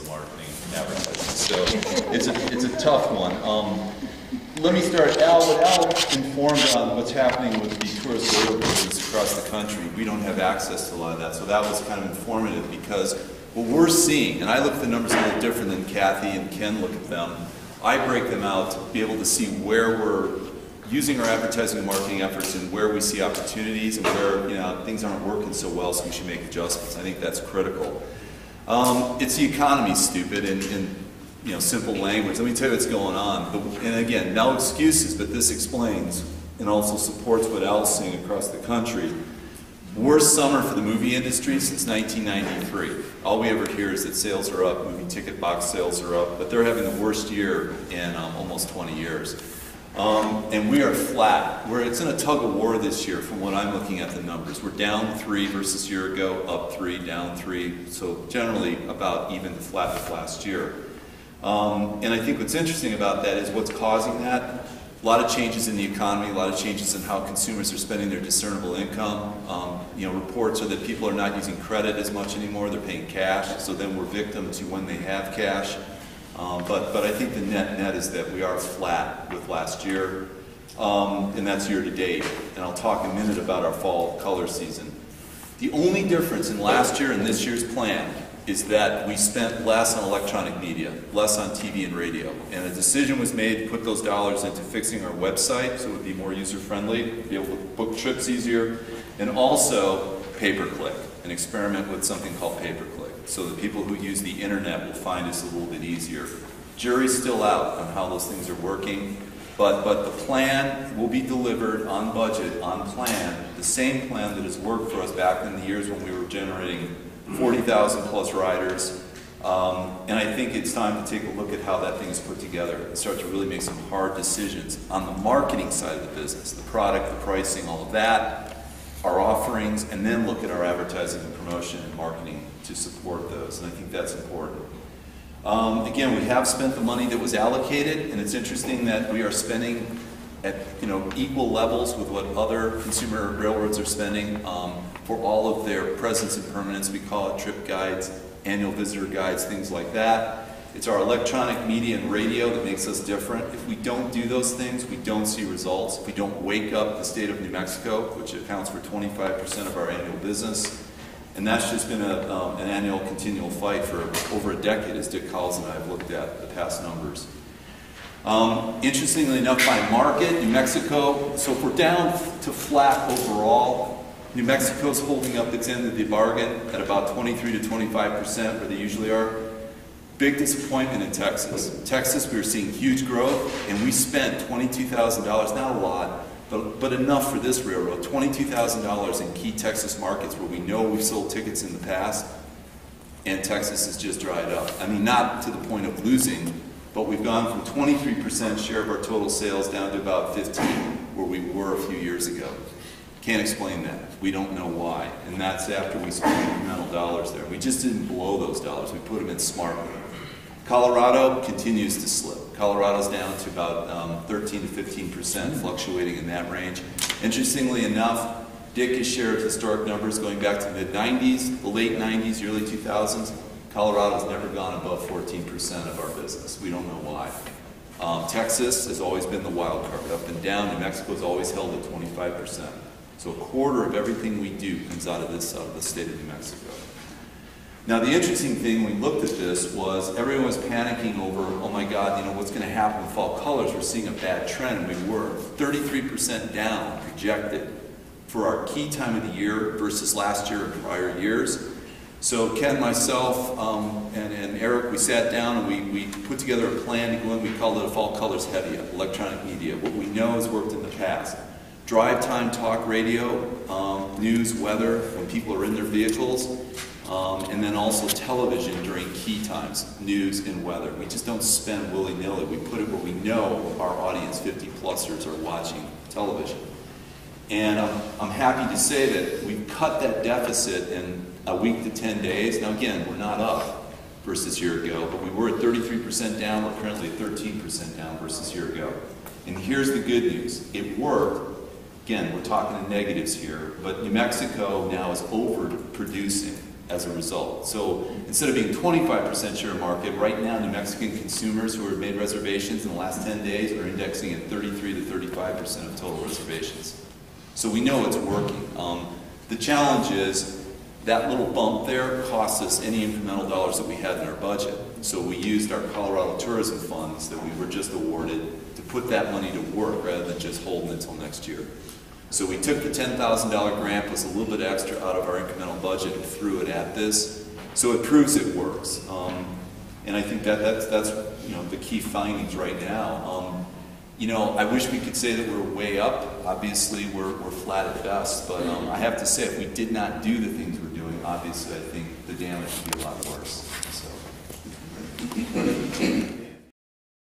marketing and advertising. So it's a tough one. Let me start. Al informed on what's happening with the tourist oil business across the country. We don't have access to a lot of that, so that was kind of informative because what we're seeing, and I look at the numbers a little different than Kathy and Ken look at them. I break them out to be able to see where we're using our advertising and marketing efforts and where we see opportunities and where things aren't working so well, so we should make adjustments. I think that's critical. It's the economy, stupid, in simple language. Let me tell you what's going on. And again, no excuses, but this explains and also supports what Al's seeing across the country. Worst summer for the movie industry since 1993. All we ever hear is that sales are up, movie ticket box sales are up, but they're having the worst year in almost 20 years. And we are flat. It's in a tug of war this year from what I'm looking at the numbers. We're down 3 versus a year ago, up 3, down 3. So generally about even to flat with last year. And I think what's interesting about that is what's causing that. A lot of changes in the economy, a lot of changes in how consumers are spending their discernible income. Reports are that people are not using credit as much anymore, they're paying cash, so then we're victim to when they have cash. But I think the net is that we are flat with last year, and that's year to date. And I'll talk in a minute about our fall color season. The only difference in last year and this year's plan is that we spent less on electronic media, less on TV and radio. And a decision was made to put those dollars into fixing our website so it would be more user-friendly, be able to book trips easier, and also pay-per-click, an experiment with something called pay-per-click, so that people who use the internet will find us a little bit easier. Jury's still out on how those things are working, but the plan will be delivered on budget, on plan, the same plan that has worked for us back in the years when we were generating 40,000 plus riders, and I think it's time to take a look at how that thing is put together and start to really make some hard decisions on the marketing side of the business, the product, the pricing, all of that, our offerings, and then look at our advertising and promotion and marketing to support those, and I think that's important. Again, we have spent the money that was allocated, and it's interesting that we are spending at equal levels with what other consumer railroads are spending for all of their presence and permanence. We call it trip guides, annual visitor guides, things like that. It's our electronic media and radio that makes us different. If we don't do those things, we don't see results. If we don't wake up the state of New Mexico, which accounts for 25% of our annual business, and that's just been an annual continual fight for over a decade, as Dick Collins and I have looked at the past numbers. Interestingly enough, by market, New Mexico, so if we're down to flat overall, New Mexico's holding up its end of the bargain at about 23 to 25%, where they usually are. Big disappointment in Texas. Texas, we were seeing huge growth, and we spent $22,000, not a lot, but enough for this railroad, $22,000 in key Texas markets where we know we've sold tickets in the past, and Texas has just dried up. I mean, not to the point of losing, but we've gone from 23% share of our total sales down to about 15%, where we were a few years ago. Can't explain that. We don't know why. And that's after we spent incremental dollars there. We just didn't blow those dollars. We put them in smartly. Colorado continues to slip. Colorado's down to about 13 to 15%, fluctuating in that range. Interestingly enough, Dick has shared historic numbers going back to the mid-90s, the late 90s, early 2000s. Colorado's never gone above 14% of our business. We don't know why. Texas has always been the wild card, up and down. New Mexico's always held at 25%. So a quarter of everything we do comes out of the state of New Mexico. Now the interesting thing when we looked at this was everyone was panicking over, oh my God, what's going to happen with fall colors? We're seeing a bad trend. We were 33% down projected for our key time of the year versus last year and prior years. So Ken, myself, and Eric, we sat down and we put together a plan to go in. We called it a fall colors heavy, electronic media. What we know has worked in the past. Drive time talk radio, news, weather, when people are in their vehicles, and then also television during key times, news and weather. We just don't spend willy-nilly. We put it where we know our audience, 50-plussers, are watching television. And I'm happy to say that we've cut that deficit in a week to 10 days. Now again, we're not up versus a year ago, but we were at 33% down. We're currently at 13% down versus a year ago. And here's the good news. It worked. Again, we're talking in negatives here, but New Mexico now is overproducing as a result. So instead of being 25% share of market, right now New Mexican consumers who have made reservations in the last 10 days are indexing at 33 to 35% of total reservations. So we know it's working. The challenge is that little bump there cost us any incremental dollars that we had in our budget. So we used our Colorado tourism funds that we were just awarded to put that money to work rather than just holding it until next year. So we took the $10,000 grant plus a little bit extra out of our incremental budget and threw it at this. So it proves it works. And I think that's the key findings right now. I wish we could say that we're way up. Obviously, we're flat at best. But I have to say, if we did not do the things we're doing, obviously, I think the damage would be a lot worse. So.